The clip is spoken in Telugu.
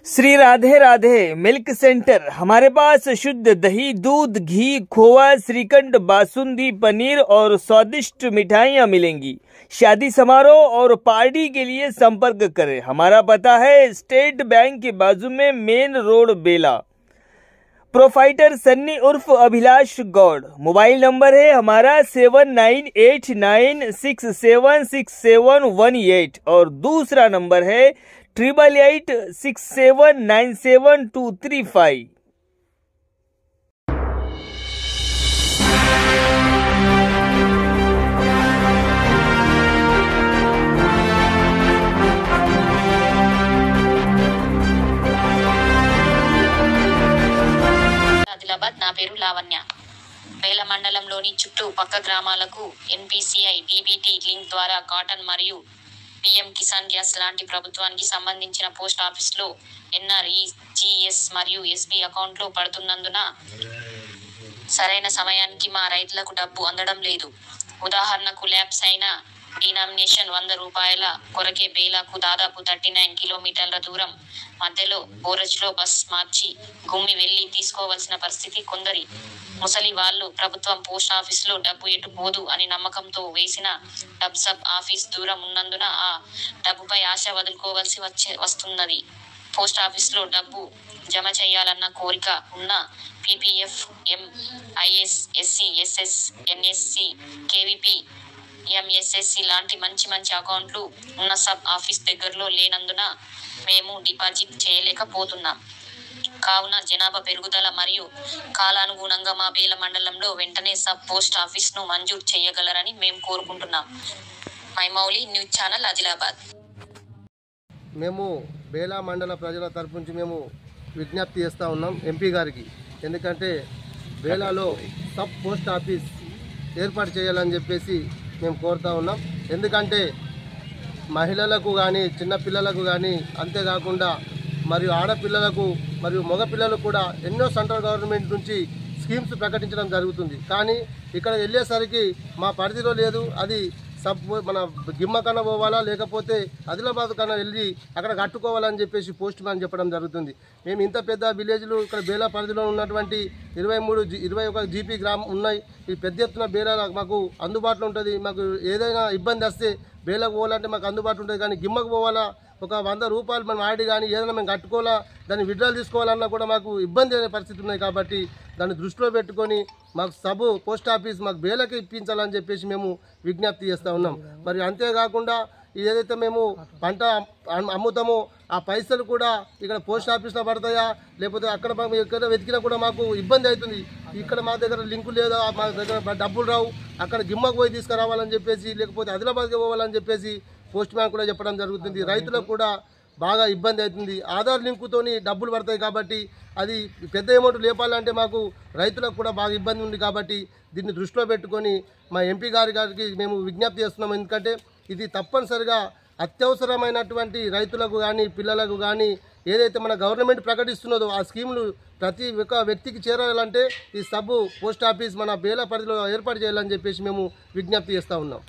Shri Radhe Radhe milk centre. हमारे पास शुद्ध दही, दूध, घी, खोवा, श्रीखंड, बासुंदी, पनीर और स्वादिष्ट मिठाइयाँ मिलेंगी। शादी समारोह और पार्टी के लिए संपर्क करें। हमारा पता है स्टेट बैंक के बाजू में, मेन रोड, बेला। प्रोफाइटर सन्नी उर्फ अभिलाष गौड़। मोबाइल नंबर है हमारा 7989676718 और दूसरा नंबर है 8886797235। ఆదిలాబాద్. నా పేరు లావణ్య. బేల మండలంలోని చుట్టూ పక్క గ్రామాలకు ఎన్పిసిఐ డీబీటీ లింక్ ద్వారా కాటన్ మరియు పీఎం కిసాన్ గ్యాస్ లాంటి ప్రభుత్వానికి సంబంధించిన పోస్ట్ ఆఫీసులో ఎన్ఆర్ఈజీఎస్ మరియు ఎస్బీ అకౌంట్లో పడుతున్నందున సరైన సమయానికి మా రైతులకు డబ్బు అందడం లేదు. ఉదాహరణకు ల్యాప్స్ అయిన డినామినేషన్ 100 రూపాయల కొరకే బేలాకు దాదాపు 39 కిలోమీటర్ల దూరం మధ్యలో బోరజ్లో బస్ మార్చి గుమ్మి వెళ్లి తీసుకోవాల్సిన పరిస్థితి. కొందరి ముసలి వాళ్ళు ప్రభుత్వం పోస్ట్ ఆఫీసులో డబ్బు ఎటు పోదు అని నమ్మకంతో వేసిన డబ్ సబ్ ఆఫీస్ దూరం ఉన్నందున ఆ డబ్బుపై ఆశ వదులుకోవాల్సి వస్తున్నది. పోస్ట్ ఆఫీసులో డబ్బు జమ చేయాలన్న కోరిక ఉన్న PPF, MIS, SC, SS, NSC, KVP, MSSC లాంటి మంచి అకౌంట్లు ఉన్న సబ్ ఆఫీస్ దగ్గరలో లేనందున మేము డిపాజిట్ చేయలేకపోతున్నాం. కావున జనాభా పెరుగుదల మరియు కాలానుగుణంగా మా బేల మండలంలో వెంటనే సబ్ పోస్ట్ ఆఫీస్ను మంజూరు చేయగలరని మేము కోరుకుంటున్నాం. మైమౌలి న్యూస్ ఛానల్, ఆదిలాబాద్. మేము బేలా మండల ప్రజల తరపు నుంచి మేము విజ్ఞప్తి చేస్తూ ఉన్నాం ఎంపీ గారికి. ఎందుకంటే బేలాలో సబ్ పోస్ట్ ఆఫీస్ ఏర్పాటు చేయాలని చెప్పేసి మేము కోరుతూ ఉన్నాం. ఎందుకంటే మహిళలకు కానీ, చిన్నపిల్లలకు కానీ, అంతేకాకుండా మరియు ఆడపిల్లలకు మరియు మగపిల్లలకు కూడా ఎన్నో సెంట్రల్ గవర్నమెంట్ నుంచి స్కీమ్స్ ప్రకటించడం జరుగుతుంది. కానీ ఇక్కడ వెళ్ళేసరికి మా పరిధిలో లేదు. అది మన గిమ్మ కన్నా పోవాలా, లేకపోతే ఆదిలాబాద్ కన్నా వెళ్ళి అక్కడ కట్టుకోవాలని చెప్పేసి పోస్ట్ మ్యాన్ చెప్పడం జరుగుతుంది. మేము ఇంత పెద్ద విలేజ్లు ఇక్కడ బేలా పరిధిలో ఉన్నటువంటి 21 జీపీ గ్రామం ఉన్నాయి. ఈ పెద్ద ఎత్తున బేలా మాకు అందుబాటులో ఉంటుంది. మాకు ఏదైనా ఇబ్బంది వస్తే బేలకు పోవాలంటే మాకు అందుబాటులో ఉంటుంది. కానీ గిమ్మకు పోవాలా, ఒక 100 రూపాయలు మనం ఆడి కానీ ఏదైనా మేము కట్టుకోవాలా, దాన్ని విడ్రాల్ తీసుకోవాలన్నా కూడా మాకు ఇబ్బంది అనే పరిస్థితి ఉన్నాయి. కాబట్టి దాన్ని దృష్టిలో పెట్టుకొని మాకు సబ్ పోస్ట్ ఆఫీస్ మాకు బేలకి ఇప్పించాలని చెప్పేసి మేము విజ్ఞప్తి చేస్తూ ఉన్నాం. మరి అంతేకాకుండా ఏదైతే మేము పంట అమ్ముతామో ఆ పైసలు కూడా ఇక్కడ పోస్ట్ ఆఫీస్లో పడతాయా, లేకపోతే అక్కడ ఎక్కడ వెతికినా కూడా మాకు ఇబ్బంది అవుతుంది. ఇక్కడ మా దగ్గర లింకు లేదా, మా దగ్గర డబ్బులు రావు, అక్కడ గిమ్మకు పోయి తీసుకురావాలని చెప్పేసి, లేకపోతే ఆదిలాబాద్కి పోవాలని చెప్పేసి పోస్ట్ మ్యాన్ కూడా చెప్పడం జరుగుతుంది. రైతులకు కూడా బాగా ఇబ్బంది అవుతుంది. ఆధార్ లింకుతోని డబ్బులు పడతాయి కాబట్టి అది పెద్ద అమౌంట్ లేపాలంటే మాకు రైతులకు కూడా బాగా ఇబ్బంది ఉంది. కాబట్టి దీన్ని దృష్టిలో పెట్టుకొని మా ఎంపీ గారికి మేము విజ్ఞప్తి చేస్తున్నాము. ఎందుకంటే ఇది తప్పనిసరిగా అత్యవసరమైనటువంటి రైతులకు కానీ, పిల్లలకు కానీ ఏదైతే మన గవర్నమెంట్ ప్రకటిస్తున్నదో ఆ స్కీములు ప్రతి ఒక్క వ్యక్తికి చేరాలంటే ఈ సబ్ పోస్ట్ ఆఫీస్ మన బేలా పరిధిలో ఏర్పాటు చేయాలని చెప్పేసి మేము విజ్ఞప్తి చేస్తూ ఉన్నాం.